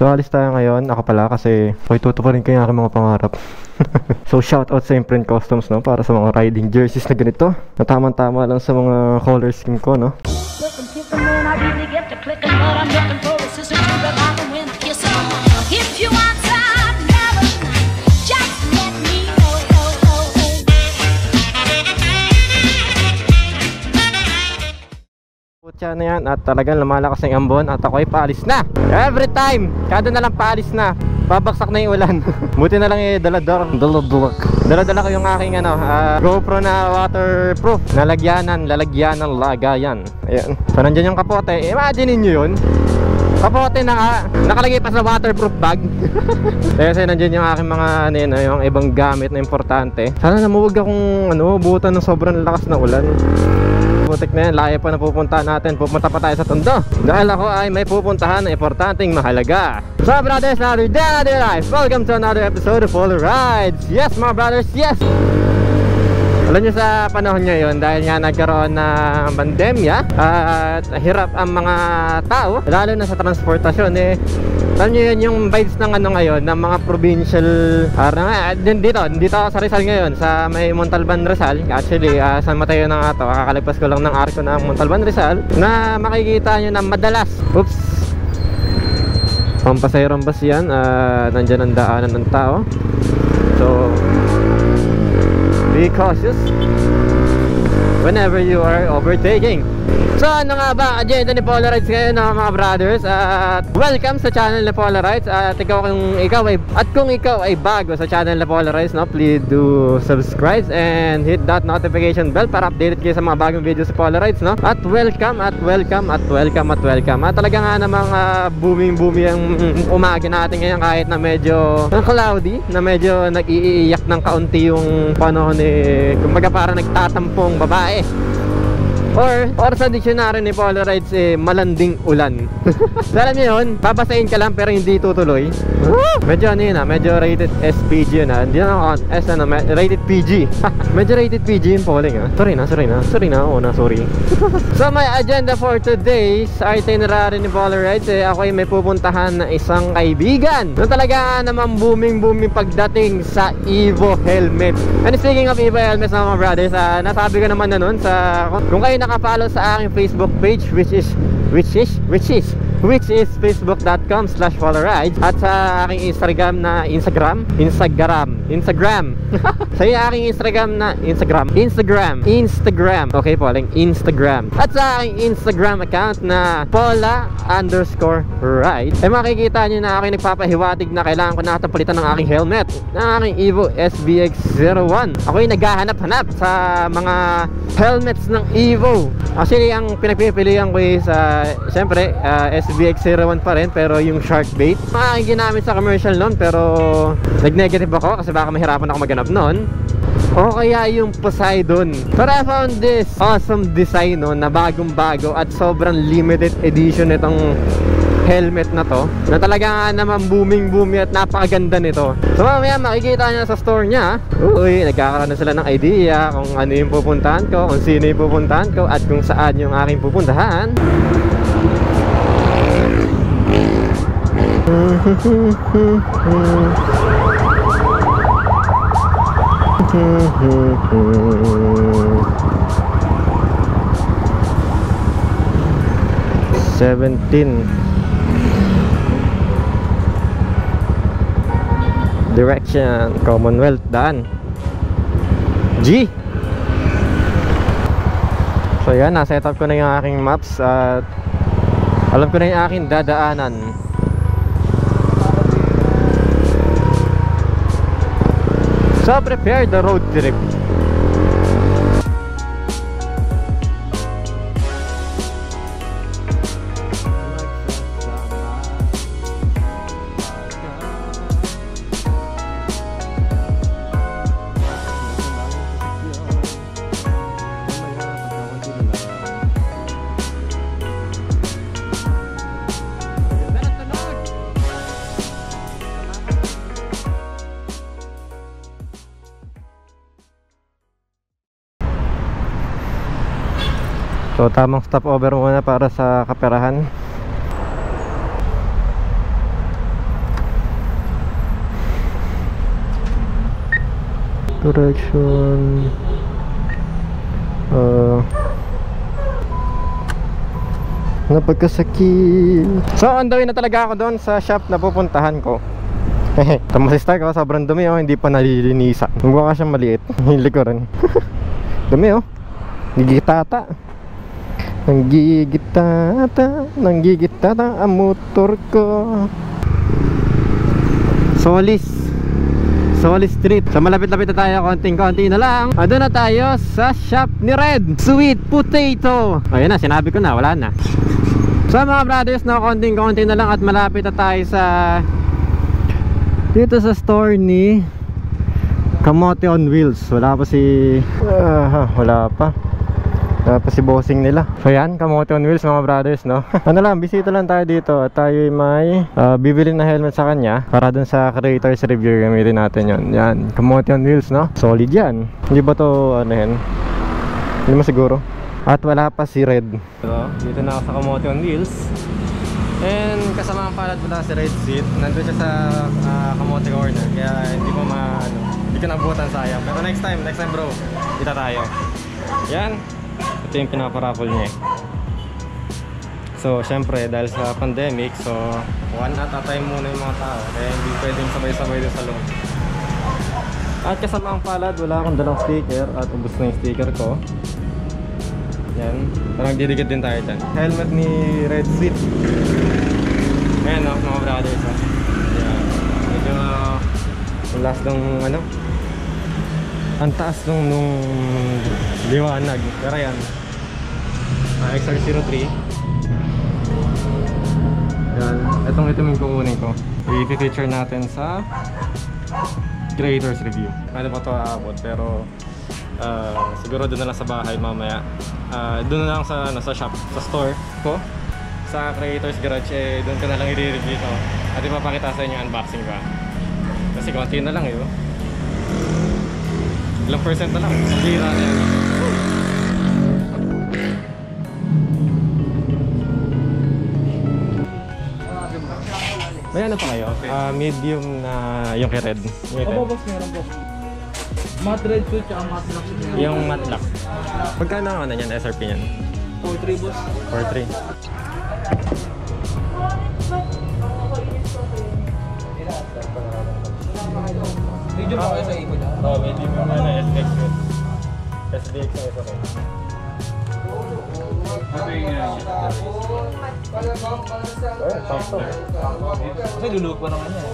So alis tayo ngayon, ako pala kasi tutuparin ko yung aking mga pangarap. So shout out sa Imprint Customs, no, para sa mga riding jerseys na ganito, na tamang-tama lang sa mga color scheme ko, no. Putya na yan at talagang lumalakas ng ambon at ako ay paalis na. Every time, kada na lang paalis na, babaksak na yung ulan. Buti na lang dala-dala ko yung aking GoPro na waterproof, lalagyanan, lagayan. Ayan. So nandyan yung kapote, imagine nyo yun, kapote na nakalagay pa sa waterproof bag. Kasi nandyan yung aking mga yung ibang gamit na importante. Sana namuwag akong butan ng sobrang lakas na ulan. Putik na yan, layo pa na pupuntahan natin. Pupunta pa tayo sa Tondo dahil ako ay may pupuntahan na importanteng mahalaga. So brothers, another day, another life. Welcome to another episode of Polar Rides. Yes mga brothers, yes. Alam nyo sa panahon ngayon, dahil nga nagkaroon ng pandemya at hirap ang mga tao, lalo na sa transportasyon, alam nyo yun yung vibes ng ngayon, ng mga provincial, dito ako sa Rizal ngayon, sa may Montalban Rizal. Actually, San Mateo na nga to, kakalagpas ko lang ng arko ng Montalban Rizal, na makikita nyo na madalas, pampasayrang bus yan, nandyan ang daanan ng tao. So be cautious whenever you are overtaking. So ano nga ba ang agenda ni Polar Rides ngayon, mga brothers? At welcome sa channel ni Polar Rides. At kung ikaw ay bago sa channel ni Polar Rides, no, please do subscribe and hit that notification bell para updated kayo sa mga bagong videos sa Polar Rides, no? At welcome. At talaga nga namang booming ang umaga natin ngayon, kahit na medyo cloudy, na medyo nag-iiyak ng kaunti yung panahon, kumbaga parang nagtatampong babae. Or sa dictionary ni Polar Rides, malanding ulan. So, alam niyo yun, babasahin ka lang pero hindi tutuloy. Medyo medyo rated SPG yun, hindi na rated PG. Medyo rated PG yung polling, Sorry na, sorry. So my agenda for today's itinerary ni Polar Rides, ako ay may pupuntahan na isang kaibigan na talaga naman booming pagdating sa Evo helmet. And speaking of Evo helmets, mga brothers, nasabi ko naman na nun kung kayo naka-follow sa aking Facebook page, which is facebook.com/PolarRides, at sa aking Instagram. Sa aking Instagram. Okay po, Instagram. At sa aking Instagram account na Pola_Ride, makikita nyo na aking nagpapahiwatig na kailangan ko nakatapalitan ng aking helmet, ng aking Evo SBX01. Ako'y naghahanap-hanap sa mga helmets ng Evo. Actually, ang pinagpipilian ko is siyempre SBX01 pa rin, pero yung shark bait aking ginamit sa commercial noon, pero nag-negative ako kasi baka mahirapan ako maghanap noon. O kaya yung Poseidon. Pero I found this awesome design, na bagong-bago at sobrang limited edition itong helmet na to, na talaga nga naman booming at napakaganda nito. So mamaya makikita nyo sa store niya. Nagkakaroon na sila ng idea kung ano yung pupuntahan ko, kung sino yung pupuntahan ko, at kung saan yung aking pupuntahan. Direction Commonwealth daan G. So yan, na-set up ko na yung aking maps at alam ko na yung aking dadaanan. So prepare the road trip. So tamang stopover muna para sa kaperahan. Correction. Napagkasakit. So on the way na talaga ako doon sa shop na pupuntahan ko. Tama si Star ko, sobrang dumi oh, hindi pa nalilinisan. Mukha siyang maliit. Yung likuran. Dumi oh. Nagigitata. Nanggigitata ang motor ko. Solis Street. So malapit-lapit na tayo, konting-konti na lang. Doon na tayo sa shop ni Red Sweet Potato. Ayun na, sinabi ko na, wala na. So mga brothers, no, konting-konti na lang at malapit na tayo sa dito sa store ni Kamote on Wheels. Wala pa si bossing nila. So yan, Kamote on Wheels mga brothers, no. Ano lang, bisita lang tayo dito at tayo may bibili na helmet sa kanya para dun sa creators review. Gamitin natin yon. Yan, Kamote on Wheels, no. Solid yan. Hindi ba to ano yan? Hindi mo siguro. At wala pa si Red. So, dito na ako sa Kamote on Wheels. And kasama ang palad pala si Red Seat. Nandun siya sa Kamote corner. Kaya hindi ko hindi ko nabutan, sayang. Pero next time bro, kita tayo. Yan. Ito yung pinaparaffle niya. So syempre dahil sa pandemic, so one at a time muna yung mga tao. Kaya hindi pwedeng sabay-sabay din sa loob. At kasama ang palad, wala akong dalang sticker. At ubos na yung sticker ko. Yan, parang didikit din tayo dyan. Helmet ni Red Sweet. Ayan no, mga brothers ha. Yan, medyo yung last ng ang taas nung liwanag. Pero yan, XR03. Yan, itong yung kukunin ko. I-feature natin sa creators review. Pwede pa ito aabot pero siguro doon na lang sa bahay mamaya. Doon na lang sa shop, sa store ko, sa creators garage, doon ko na lang i-review ito at ipapakita sa inyo yung unboxing ba. Kasi konti na lang yun. Ilang percent na lang, sira na yan. May ano pa kayo? Medium na yung kay Red. Opo boss, meron po. Matte red suit tsaka matte lock. Yung matte lock. Pagkano ang ano yan, SRP yan? 4.3 boss. 4.3. Medium pa kayo sa ipon niya? Oo, medium yung SDX yun. SDX yung isa ko. Ito yung Sakto. kasi lulog pa naman yan.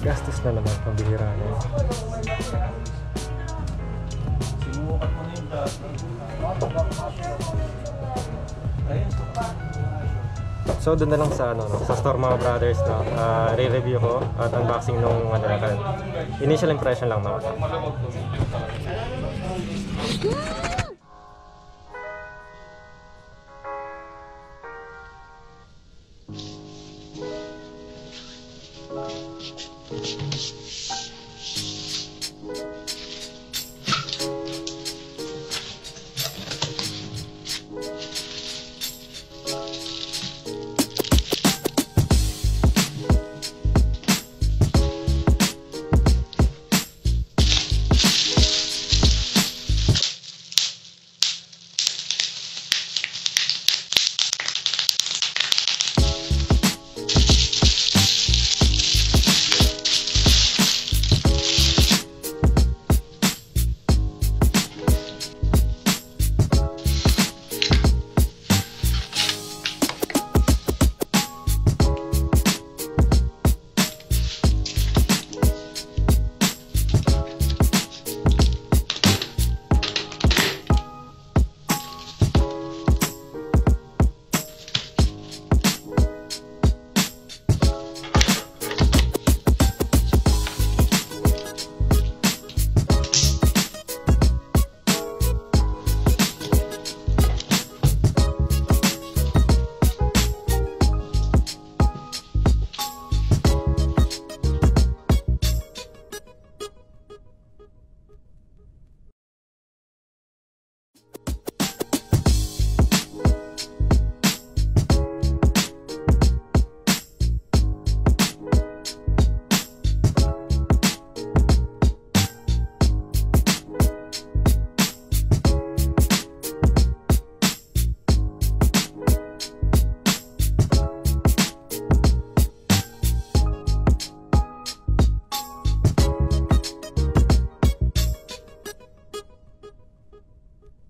Gastos na naman, pambihira na yun. Sinukat mo na yung So doon na lang sa sa store mga brothers na re-review ko at unboxing nung initial impression lang naman.